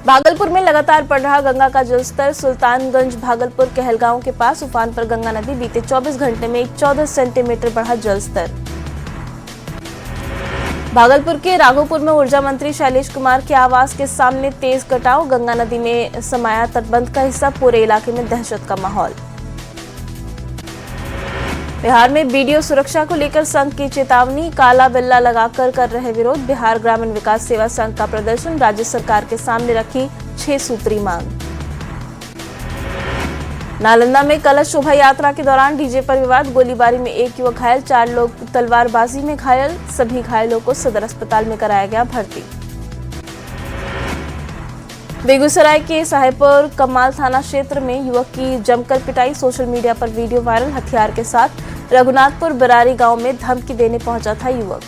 भागलपुर में लगातार बढ़ रहा गंगा का जलस्तर। सुल्तानगंज भागलपुर कहलगांव के पास उफान पर गंगा नदी बीते 24 घंटे में 14 सेंटीमीटर बढ़ा जलस्तर। भागलपुर के राघोपुर में ऊर्जा मंत्री शैलेश कुमार के आवास के सामने तेज कटाव। गंगा नदी में समाया तटबंध का हिस्सा, पूरे इलाके में दहशत का माहौल। बिहार में वीडियो सुरक्षा को लेकर संघ की चेतावनी। काला बिल्ला लगाकर कर रहे विरोध। बिहार ग्रामीण विकास सेवा संघ का प्रदर्शन। राज्य सरकार के सामने रखी 6 सूत्री मांग। नालंदा में कलश शोभा यात्रा के दौरान डीजे पर विवाद। गोलीबारी में एक युवक घायल, 4 लोग तलवारबाजी में घायल। सभी घायलों को सदर अस्पताल में कराया गया भर्ती। बेगूसराय के साहेबपुर कमाल थाना क्षेत्र में युवक की जमकर पिटाई। सोशल मीडिया पर वीडियो वायरल। हथियार के साथ रघुनाथपुर बरारी गांव में धमकी देने पहुंचा था युवक।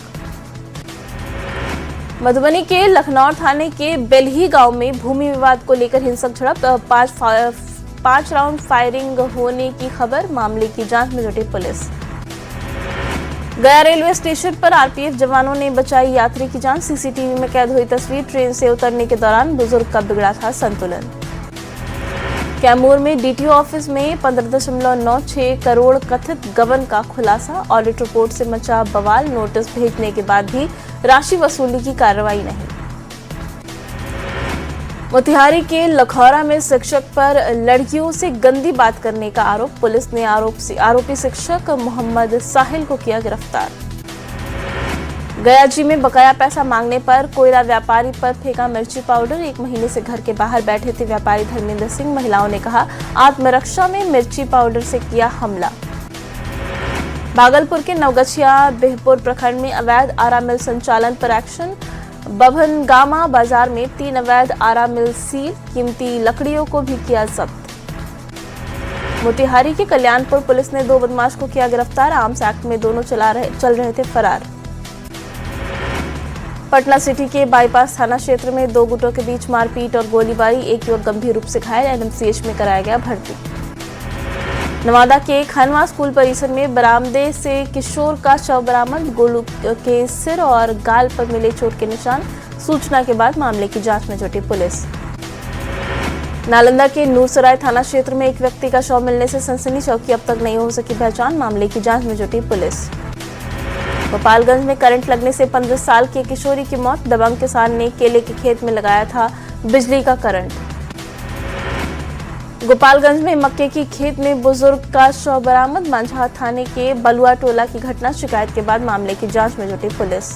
मधुबनी के लखनौर थाने के बेलही गांव में भूमि विवाद को लेकर हिंसक झड़प। 5 राउंड फायरिंग होने की खबर। मामले की जांच में जुटी पुलिस। गया रेलवे स्टेशन पर आरपीएफ जवानों ने बचाई यात्री की जान। सीसीटीवी में कैद हुई तस्वीर। ट्रेन से उतरने के दौरान बुजुर्ग का बिगड़ा था संतुलन। कैमूर में डीटीओ ऑफिस में 15.96 करोड़ कथित गबन का खुलासा। ऑडिट रिपोर्ट से मचा बवाल। नोटिस भेजने के बाद भी राशि वसूली की कार्रवाई नहीं। मोतिहारी के लखौरा में शिक्षक पर लड़कियों से गंदी बात करने का आरोप। पुलिस ने आरोपी शिक्षक मोहम्मद साहिल को किया गिरफ्तार। गयाजी में बकाया पैसा मांगने पर कोयला व्यापारी पर फेंका मिर्ची पाउडर। 1 महीने से घर के बाहर बैठे थे व्यापारी धर्मेंद्र सिंह। महिलाओं ने कहा आत्मरक्षा में मिर्ची पाउडर से किया हमला। भागलपुर के नवगछिया बेहपुर प्रखंड में अवैध आरा मिल संचालन पर एक्शन। बभनगामा बाजार में 3 अवैध आरा मिल सील। कीमती लकड़ियों को भी किया जब्त। मोतिहारी के कल्याणपुर पुलिस ने 2 बदमाश को किया गिरफ्तार। आर्म्स एक्ट में दोनों चल रहे थे फरार। पटना सिटी के बाईपास थाना क्षेत्र में 2 गुटों के बीच मारपीट और गोलीबारी। एक युवक गंभीर रूप से घायल। एनएमसीएच में कराया गया भर्ती। नवादा के खनवा स्कूल परिसर में बरामदे से किशोर का शव बरामद। गोलू के सिर और गाल पर मिले चोट के निशान। सूचना के बाद मामले की जांच में जुटी पुलिस। नालंदा के नूरसराय थाना क्षेत्र में एक व्यक्ति का शव मिलने से सनसनी चौकी। अब तक नहीं हो सकी पहचान। मामले की जांच में जुटी पुलिस। गोपालगंज में करंट लगने से 15 साल की किशोरी की मौत। दबंग किसान ने केले के खेत में लगाया था बिजली का करंट। गोपालगंज में मक्के की खेत में बुजुर्ग का शव बरामद। मांझा थाने के बलुआ टोला की घटना। शिकायत के बाद मामले की जांच में जुटी पुलिस।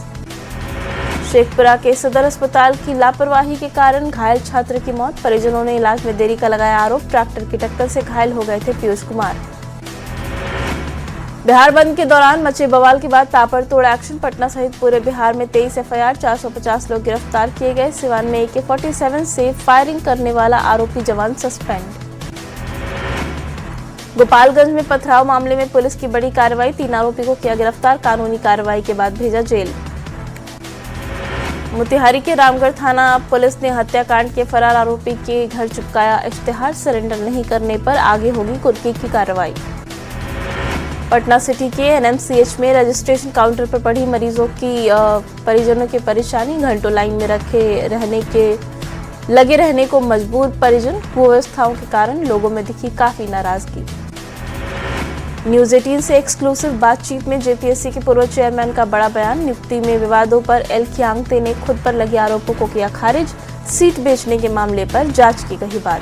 शेखपुरा के सदर अस्पताल की लापरवाही के कारण घायल छात्र की मौत। परिजनों ने इलाज में देरी का लगाया आरोप। ट्रैक्टर की टक्कर से घायल हो गए थे पीयूष कुमार। बिहार बंद के दौरान मचे बवाल के बाद ताबड़तोड़ एक्शन। पटना सहित पूरे बिहार में 23 एफआईआर। 450 लोग गिरफ्तार किए गए। सिवान में AK-47 से फायरिंग करने वाला आरोपी जवान सस्पेंड। गोपालगंज में पथराव मामले में पुलिस की बड़ी कार्रवाई। 3 आरोपी को किया गिरफ्तार। कानूनी कार्रवाई के बाद भेजा जेल। मोतिहारी के रामगढ़ थाना पुलिस ने हत्याकांड के फरार आरोपी के घर चिपकाया इश्तेहार। सरेंडर नहीं करने पर आगे होगी कुर्की की कार्रवाई। पटना सिटी के एनएमसीएच में रजिस्ट्रेशन काउंटर पर पड़ी मरीजों की परिजनों की परेशानी। घंटों लाइन में लगे रहने को मजबूर परिजन। कुव्यवस्थाओं के कारण लोगों में दिखी काफी नाराजगी। न्यूज 18 से एक्सक्लूसिव बातचीत में जेपीएससी के पूर्व चेयरमैन का बड़ा बयान। नियुक्ति में विवादों पर एल खियांगते ने खुद पर लगे आरोपों को किया खारिज। सीट बेचने के मामले पर जांच की कही बात।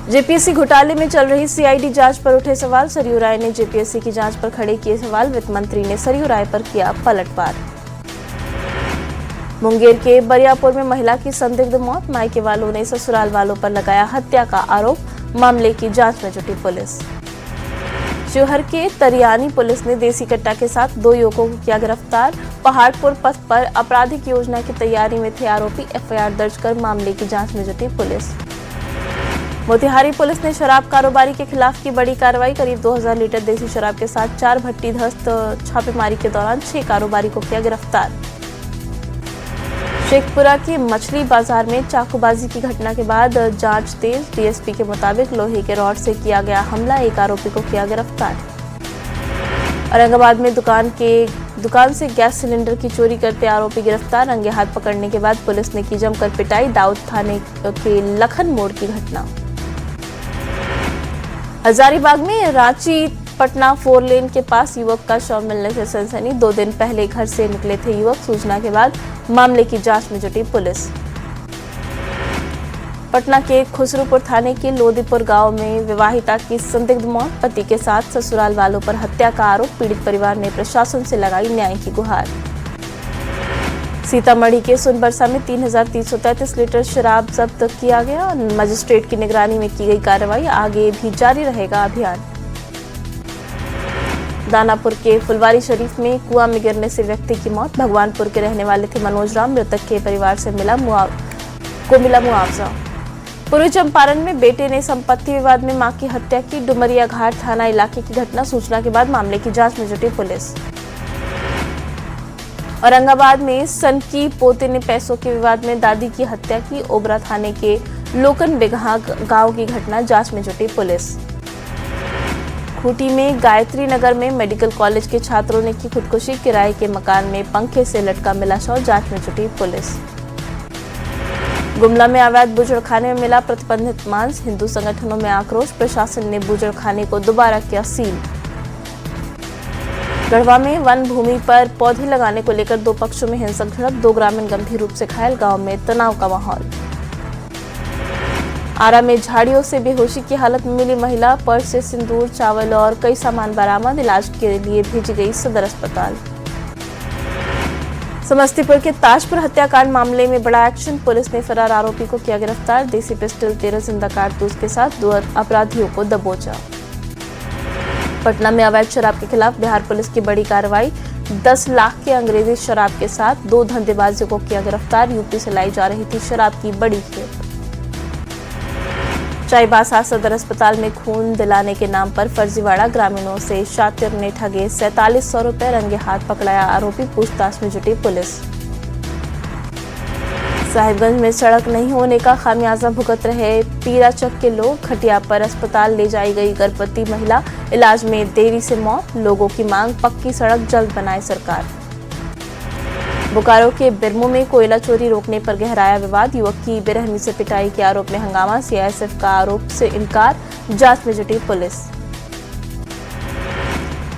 जेपीएससी घोटाले में चल रही सीआईडी जांच पर उठे सवाल। सरयू राय ने जेपीएससी की जांच पर खड़े किए सवाल। वित्त मंत्री ने सरयू राय पर किया पलटवार। मुंगेर के बरियापुर में महिला की संदिग्ध मौत। मायके वालों ने ससुराल वालों पर लगाया हत्या का आरोप। मामले की जांच में जुटी पुलिस। शिवहर के तरियानी पुलिस ने देसी कट्टा के साथ 2 युवकों को किया गिरफ्तार। पहाड़पुर पथ पर आपराधिक योजना की तैयारी में थे आरोपी। एफआईआर दर्ज कर मामले की जांच में जुटी पुलिस। मोतिहारी पुलिस ने शराब कारोबारी के खिलाफ की बड़ी कार्रवाई। करीब 2000 लीटर देसी शराब के साथ 4 भट्टी ध्वस्त। छापेमारी के दौरान 6 कारोबारी को किया गिरफ्तार। शेखपुरा के मछली बाजार में चाकूबाजी की घटना के बाद जांच तेज। डीएसपी के मुताबिक लोहे के रॉड से किया गया हमला। 1 आरोपी को किया गिरफ्तार। औरंगाबाद में दुकान के दुकान से गैस सिलेंडर की चोरी करते आरोपी गिरफ्तार। रंगे हाथ पकड़ने के बाद पुलिस ने की जमकर पिटाई। दाऊद थाने के लखन मोड़ की घटना। हजारीबाग में रांची पटना 4 लेन के पास युवक का शव मिलने से सनसनी। 2 दिन पहले घर से निकले थे युवक। सूचना के बाद मामले की जांच में जुटी पुलिस। पटना के खुसरूपुर थाने के लोदीपुर गांव में विवाहिता की संदिग्ध मौत। पति के साथ ससुराल वालों पर हत्या का आरोप। पीड़ित परिवार ने प्रशासन से लगाई न्याय की गुहार। सीतामढ़ी के सोनबरसा में 3,333 लीटर शराब जब्त किया गया। मजिस्ट्रेट की निगरानी में की गई कार्रवाई। आगे भी जारी रहेगा अभियान। दानापुर के फुलवारी शरीफ में कुआं में गिरने से व्यक्ति की मौत। भगवानपुर के रहने वाले थे मनोज राम। मृतक के परिवार से मिला मुआवजा। पूर्वी चंपारण में बेटे ने संपत्ति विवाद में मां की हत्या की। डुमरिया घाट थाना इलाके की घटना। सूचना के बाद मामले की जांच में जुटी पुलिस। औरंगाबाद में सन की पोते ने पैसों के विवाद में दादी की हत्या की। ओबरा थाने के लोकन बिगहा गांव की घटना। जांच में जुटी पुलिस। खूंटी में गायत्री नगर में मेडिकल कॉलेज के छात्रों ने की खुदकुशी। किराए के मकान में पंखे से लटका मिला शव। जांच में जुटी पुलिस। गुमला में अवैध बूचड़खाने में मिला प्रतिबंधित मांस। हिंदू संगठनों में आक्रोश। प्रशासन ने बूचड़खाने को दोबारा किया सील। गढ़वा में वन भूमि पर पौधे लगाने को लेकर 2 पक्षों में हिंसक झड़प। 2 ग्रामीण गंभीर रूप से घायल। गांव में तनाव का माहौल। आरा में झाड़ियों से बेहोशी की हालत में मिली महिला। पर्स से सिंदूर, चावल और कई सामान बरामद। इलाज के लिए भेजी गई सदर अस्पताल। समस्तीपुर के ताजपुर हत्याकांड मामले में बड़ा एक्शन। पुलिस ने फरार आरोपी को किया गिरफ्तार। देसी पिस्टल, 13 जिंदा कारतूस के साथ 2 अपराधियों को दबोचा। पटना में अवैध शराब के खिलाफ बिहार पुलिस की बड़ी कार्रवाई। 10 लाख के अंग्रेजी शराब के साथ 2 धंधेबाजों को किया गिरफ्तार। यूपी से लाई जा रही थी शराब की बड़ी खेप। चाईबासा सदर अस्पताल में खून दिलाने के नाम पर फर्जीवाड़ा। ग्रामीणों से शातिर ने ठगे 4700 रुपए। रंगे हाथ पकड़ाया आरोपी। पूछताछ में जुटी पुलिस। साहिबगंज में सड़क नहीं होने का खामियाजा भुगत रहे पीराचक के लोग। खटिया पर अस्पताल ले जाई गई गर्भवती महिला। इलाज में देरी से मौत। लोगों की मांग पक्की सड़क जल्द बनाए सरकार। बोकारो के बिरमो में कोयला चोरी रोकने पर गहराया विवाद। युवक की बेरहमी से पिटाई के आरोप में हंगामा। सीआईएसएफ का आरोप से इनकार। जांच में जुटी पुलिस।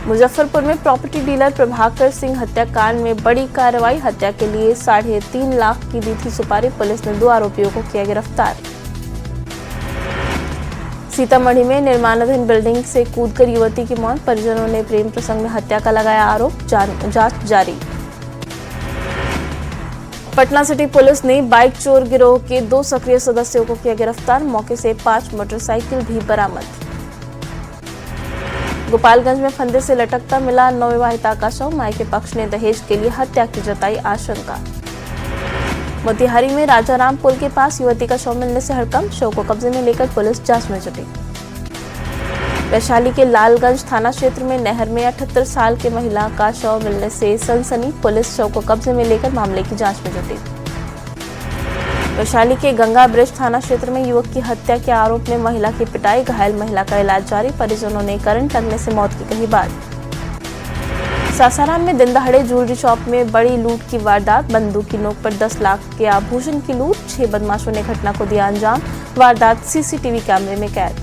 मुजफ्फरपुर में प्रॉपर्टी डीलर प्रभाकर सिंह हत्याकांड में बड़ी कार्रवाई। हत्या के लिए 3.5 लाख की दी थी सुपारी। पुलिस ने 2 आरोपियों को किया गिरफ्तार। सीतामढ़ी में निर्माणाधीन बिल्डिंग से कूदकर युवती की मौत। परिजनों ने प्रेम प्रसंग में हत्या का लगाया आरोप। जांच जारी। पटना सिटी पुलिस ने बाइक चोर गिरोह के 2 सक्रिय सदस्यों को किया गिरफ्तार। मौके से 5 मोटरसाइकिल भी बरामद। गोपालगंज में फंदे से लटकता मिला नवविवाहिता का शव। मायके पक्ष ने दहेज के लिए हत्या की जताई आशंका। मोतिहारी में राजाराम पुल के पास युवती का शव मिलने से हड़कंप। शव को कब्जे में लेकर पुलिस जांच में जुटी। वैशाली के लालगंज थाना क्षेत्र में नहर में 78 साल की महिला का शव मिलने से सनसनी। पुलिस शव को कब्जे में लेकर मामले की जांच में जुटी। वैशाली के गंगा ब्रिज थाना क्षेत्र में युवक की हत्या के आरोप में महिला की पिटाई। घायल महिला का इलाज जारी। परिजनों ने करंट लगने से मौत की कही बात। सासाराम में दिन दहाड़े ज्वेलरी शॉप में बड़ी लूट की वारदात। बंदूक की नोक पर 10 लाख के आभूषण की लूट। 6 बदमाशों ने घटना को दिया अंजाम। वारदात सीसीटीवी कैमरे में कैद।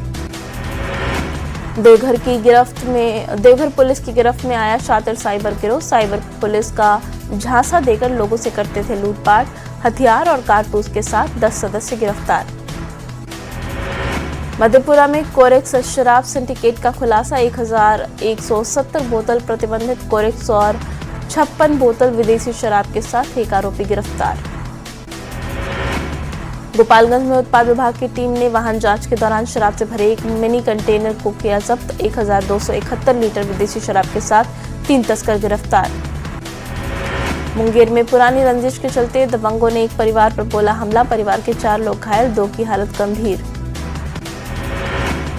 देवघर पुलिस की गिरफ्त में आया शातिर साइबर गिरोह। साइबर पुलिस का झांसा देकर लोगों से करते थे लूटपाट। हथियार और कारतूस के साथ 10 सदस्य गिरफ्तार। मधेपुरा में कोरेक्स शराब सिंडिकेट का खुलासा। 1170 बोतल प्रतिबंधित कोरेक्स और 56 बोतल विदेशी शराब के साथ एक आरोपी गिरफ्तार। गोपालगंज में उत्पाद विभाग की टीम ने वाहन जांच के दौरान शराब से भरे एक मिनी कंटेनर को किया जब्त। 1271 लीटर विदेशी शराब के साथ 3 तस्कर गिरफ्तार। मुंगेर में पुरानी रंजिश के चलते दबंगों ने एक परिवार पर बोला हमला। परिवार के 4 लोग घायल, 2 की हालत गंभीर।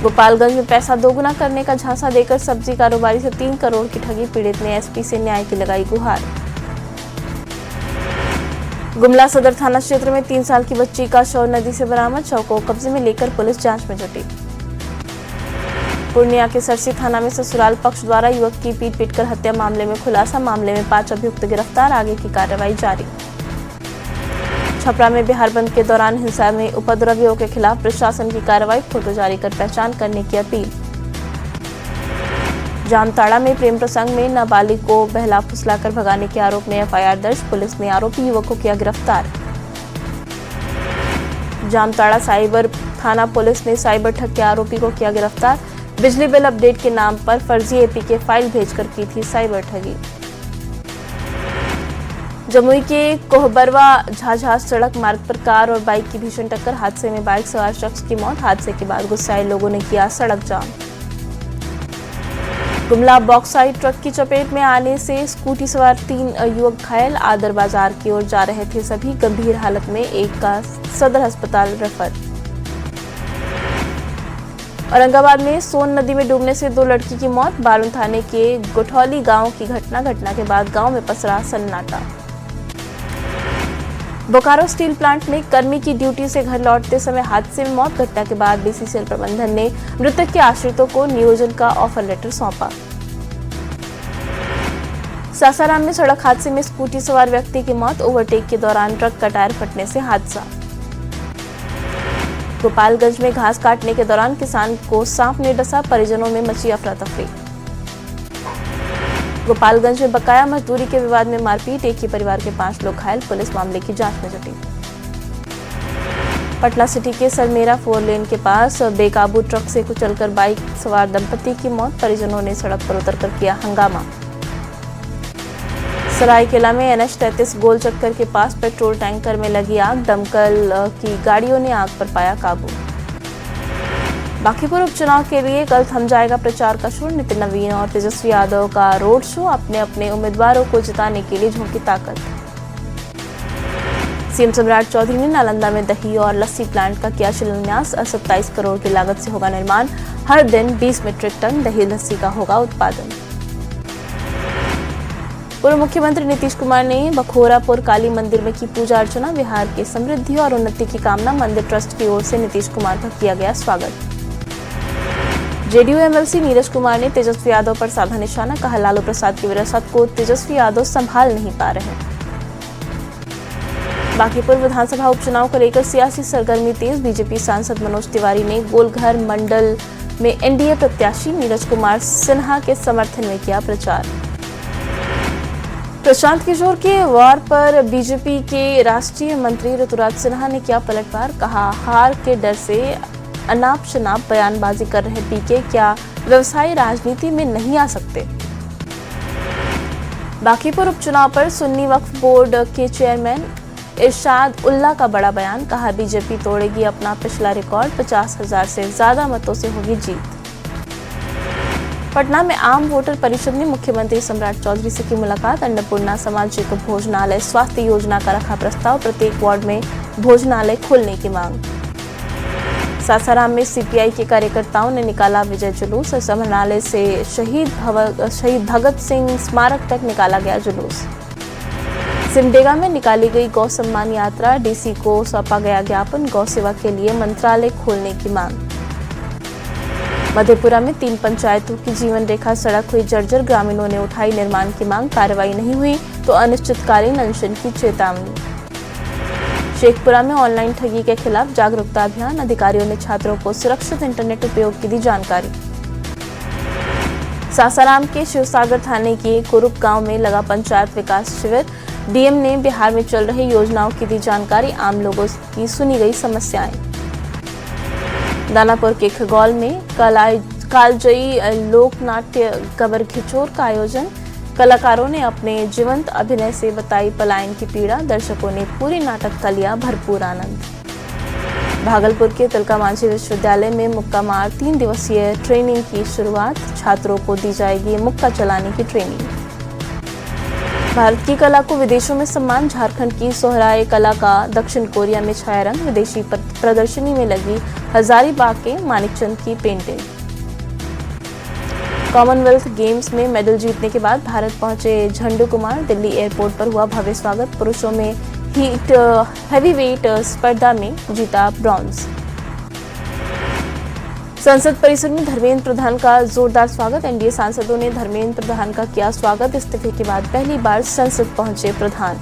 गोपालगंज में पैसा दोगुना करने का झांसा देकर सब्जी कारोबारी से 3 करोड़ की ठगी। पीड़ित ने एसपी से न्याय की लगाई गुहार। गुमला सदर थाना क्षेत्र में 3 साल की बच्ची का शव नदी से बरामद। शव को कब्जे में लेकर पुलिस जांच में जुटी। पूर्णिया के सरसी थाना में ससुराल पक्ष द्वारा युवक की पीट पीटकर हत्या मामले में खुलासा। मामले में 5 अभियुक्त गिरफ्तार, आगे की कार्रवाई जारी। छपरा में बिहार बंद के दौरान हिंसा में उपद्रवियों के खिलाफ प्रशासन की कार्रवाई, फोटो जारी कर पहचान करने की अपील। जामताड़ा में प्रेम प्रसंग में नाबालिग को बहला फुसलाकर भगाने के आरोप में एफआईआर दर्ज, पुलिस ने आरोपी युवक को किया गिरफ्तार। जामताड़ा साइबर थाना पुलिस ने साइबर ठग के आरोपी को किया गिरफ्तार। बिजली बिल अपडेट के नाम पर फर्जी एपीके फाइल भेजकर की थी साइबर ठगी। जमुई के कोहबरवा झाझा सड़क मार्ग पर कार और बाइक की भीषण टक्कर, हादसे में बाइक सवार शख्स की मौत। हादसे के बाद गुस्साए लोगों ने किया सड़क जाम। गुमला बॉक्साइट ट्रक की चपेट में आने से स्कूटी सवार 3 युवक घायल, आदर बाजार की ओर जा रहे थे सभी गंभीर हालत में, एक का सदर अस्पताल रेफर। औरंगाबाद में सोन नदी में डूबने से 2 लड़की की मौत, बारून थाने के गुठौली गांव की घटना के बाद गांव में पसरा सन्नाटा। बोकारो स्टील प्लांट में कर्मी की ड्यूटी से घर लौटते समय हादसे में मौत, घटना के बाद बीसीसीएल प्रबंधन ने मृतक के आश्रितों को नियोजन का ऑफर लेटर सौंपा। सासाराम में सड़क हादसे में स्कूटी सवार व्यक्ति की मौत, ओवरटेक के दौरान ट्रक का टायर फटने से हादसा। गोपालगंज में घास काटने के दौरान किसान को सांप ने डसा, परिजनों में मची अफरा तफरी। गोपालगंज में बकाया मजदूरी के विवाद में मारपीट, एक ही परिवार के 5 लोग घायल, पुलिस मामले की जांच में जुटी। पटना सिटी के सरमेरा 4 लेन के पास बेकाबू ट्रक से कुचलकर बाइक सवार दंपति की मौत, परिजनों ने सड़क पर उतरकर किया हंगामा। सरायकेला में NH 33 गोल चक्कर के पास पेट्रोल टैंकर में लगी आग, दमकल की गाड़ियों ने आग पर पाया काबू। बांकीपुर उपचुनाव के लिए कल थम जाएगा प्रचार का शोर, नितिन नवीन और तेजस्वी यादव का रोड शो, अपने अपने उम्मीदवारों को जिताने के लिए झोंकी ताकत। सीएम सम्राट चौधरी ने नालंदा में दही और लस्सी प्लांट का किया शिलान्यास, 27 करोड़ की लागत से होगा निर्माण, हर दिन 20 मीट्रिक टन दही लस्सी का होगा उत्पादन। पूर्व मुख्यमंत्री नीतीश कुमार ने बखोरापुर काली मंदिर में की पूजा अर्चना, बिहार की समृद्धि और उन्नति की कामना, मंदिर ट्रस्ट की ओर से नीतीश कुमार का किया गया स्वागत। जेडीयू एमएलसी नीरज कुमार ने तेजस्वी यादव पर साधा निशाना, कहा लालू प्रसाद की विरासत को तेजस्वी यादव संभाल नहीं पा रहे। बांकीपुर विधानसभा उपचुनाव को लेकर सियासी सरगर्मी तेज, बीजेपी सांसद मनोज तिवारी ने गोलघर मंडल में एनडीए प्रत्याशी नीरज कुमार सिन्हा के समर्थन में किया प्रचार। प्रशांत किशोर के वार पर बीजेपी के राष्ट्रीय मंत्री ऋतुराज सिन्हा ने किया पलटवार, कहा हार के डर से अनाप शनाप बयानबाजी कर रहे पीके क्या व्यवसायी राजनीति में नहीं आ सकते। बांकीपुर उपचुनाव पर सुन्नी वक्फ बोर्ड के चेयरमैन इरशाद उल्ला का बड़ा बयान, कहा बीजेपी तोड़ेगी अपना पिछला रिकॉर्ड, 50,000 से ज्यादा मतों से होगी जीत। पटना में आम वोटर परिषद ने मुख्यमंत्री सम्राट चौधरी से की मुलाकात, अन्नपूर्णा सामाजिक भोजनालय स्वास्थ्य योजना का रखा प्रस्ताव, प्रत्येक वार्ड में भोजनालय खोलने की मांग। सासाराम में सीपीआई के कार्यकर्ताओं ने निकाला विजय जुलूस, समाहरणालय से शहीद भगत सिंह स्मारक तक निकाला गया जुलूस। सिमडेगा में निकाली गई गौ सम्मान यात्रा, डीसी को सौंपा गया ज्ञापन, गौ सेवा के लिए मंत्रालय खोलने की मांग। मधेपुरा में 3 पंचायतों की जीवन रेखा सड़क हुई जर्जर, ग्रामीणों ने उठाई निर्माण की मांग, कार्रवाई नहीं हुई तो अनिश्चितकालीन अनशन की चेतावनी। शेखपुरा में ऑनलाइन ठगी के खिलाफ जागरूकता अभियान, अधिकारियों ने छात्रों को सुरक्षित इंटरनेट उपयोग की दी जानकारी। सासाराम के शिवसागर थाने के कुरुप गांव में लगा पंचायत विकास शिविर, डीएम ने बिहार में चल रही योजनाओं की दी जानकारी, आम लोगों की सुनी गई समस्याएं। दानापुर के खगौल में कालजयी लोक नाट्य कबर खिचोर का आयोजन, कलाकारों ने अपने जीवंत अभिनय से बताई पलायन की पीड़ा, दर्शकों ने पूरे नाटक का लिया भरपूर आनंद। भागलपुर के तिलका मांझी विश्वविद्यालय में मुक्का मार 3 दिवसीय ट्रेनिंग की शुरुआत, छात्रों को दी जाएगी मुक्का चलाने की ट्रेनिंग। भारत की कला को विदेशों में सम्मान, झारखंड की सोहराय कला का दक्षिण कोरिया में छाया रंग, विदेशी प्रदर्शनी में लगी हजारीबाग के मानिकचंद की पेंटिंग। कॉमनवेल्थ गेम्स में मेडल जीतने के बाद भारत पहुंचे झंडू कुमार, दिल्ली एयरपोर्ट पर हुआ भव्य स्वागत, पुरुषों में हैवीवेट स्पर्धा में जीता ब्रॉन्ज। संसद परिसर में धर्मेंद्र प्रधान का जोरदार स्वागत। एनडीए सांसदों ने धर्मेंद्र प्रधान का किया स्वागत। इस्तीफे के बाद पहली बार संसद पहुंचे प्रधान।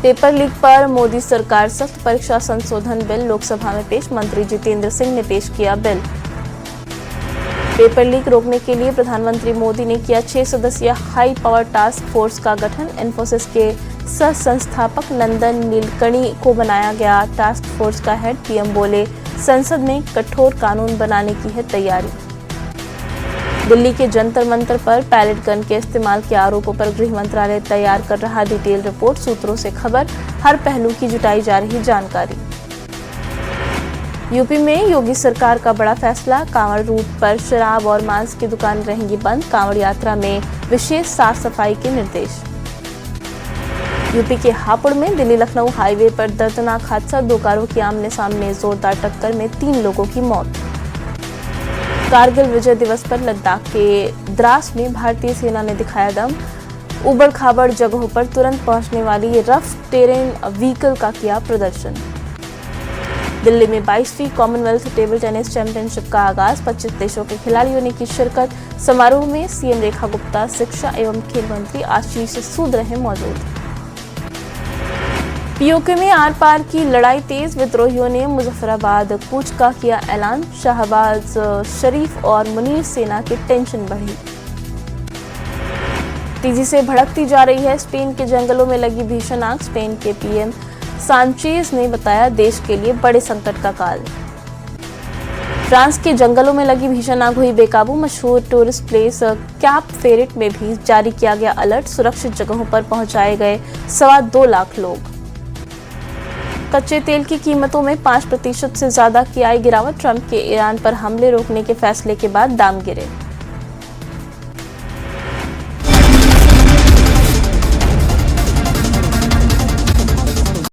पेपर लीक पर मोदी सरकार सख्त, परीक्षा संशोधन बिल लोकसभा में पेश। मंत्री जितेंद्र सिंह ने पेश किया बिल। पेपर लीक रोकने के लिए प्रधानमंत्री मोदी ने किया 6 सदस्यीय हाई पावर टास्क फोर्स का गठन। इन्फोसिस के सह संस्थापक नंदन नीलकणी को बनाया गया टास्क फोर्स का हेड। पीएम बोले, संसद में कठोर कानून बनाने की है तैयारी। दिल्ली के जंतर मंतर पर पैलेट गन के इस्तेमाल के आरोपों पर गृह मंत्रालय तैयार कर रहा डिटेल रिपोर्ट। सूत्रों से खबर, हर पहलू की जुटाई जा रही जानकारी। यूपी में योगी सरकार का बड़ा फैसला। कांवड़ रूट पर शराब और मांस की दुकान रहेंगी बंद। कांवड़ यात्रा में विशेष साफ सफाई के निर्देश। यूपी के हापुड़ में दिल्ली लखनऊ हाईवे पर दर्दनाक हादसा। 2 कारों की आमने सामने जोरदार टक्कर में 3 लोगों की मौत। कारगिल विजय दिवस पर लद्दाख के द्रास में भारतीय सेना ने दिखाया दम। उबड़ खाबड़ जगहों पर तुरंत पहुंचने वाली रफ टेरेन व्हीकल का किया प्रदर्शन। दिल्ली में 22वीं कॉमनवेल्थ टेबल टेनिस चैंपियनशिप का आगाज। 25 देशों के खिलाड़ियों ने की शिरकत। समारोह में सीएम रेखा गुप्ता, शिक्षा एवं खेल मंत्री आशीष सूद रहे मौजूद। पीओके में आर पार की लड़ाई तेज। विद्रोहियों ने मुजफ्फराबाद कूच का किया ऐलान। शहबाज शरीफ और मुनीर सेना की टेंशन बढ़ी। तेजी से भड़कती जा रही है स्पेन के जंगलों में लगी भीषण आग। स्पेन के पीएम सांचेज ने बताया, देश के लिए बड़े संकट का काल। फ्रांस के जंगलों में लगी भीषण आग हुई बेकाबू। मशहूर टूरिस्ट प्लेस कैप फेरेट में भी जारी किया गया अलर्ट। सुरक्षित जगहों पर पहुंचाए गए 2.25 लाख लोग। कच्चे तेल की कीमतों में 5% से ज्यादा की आई गिरावट। ट्रंप के ईरान पर हमले रोकने के फैसले के बाद दाम गिरे।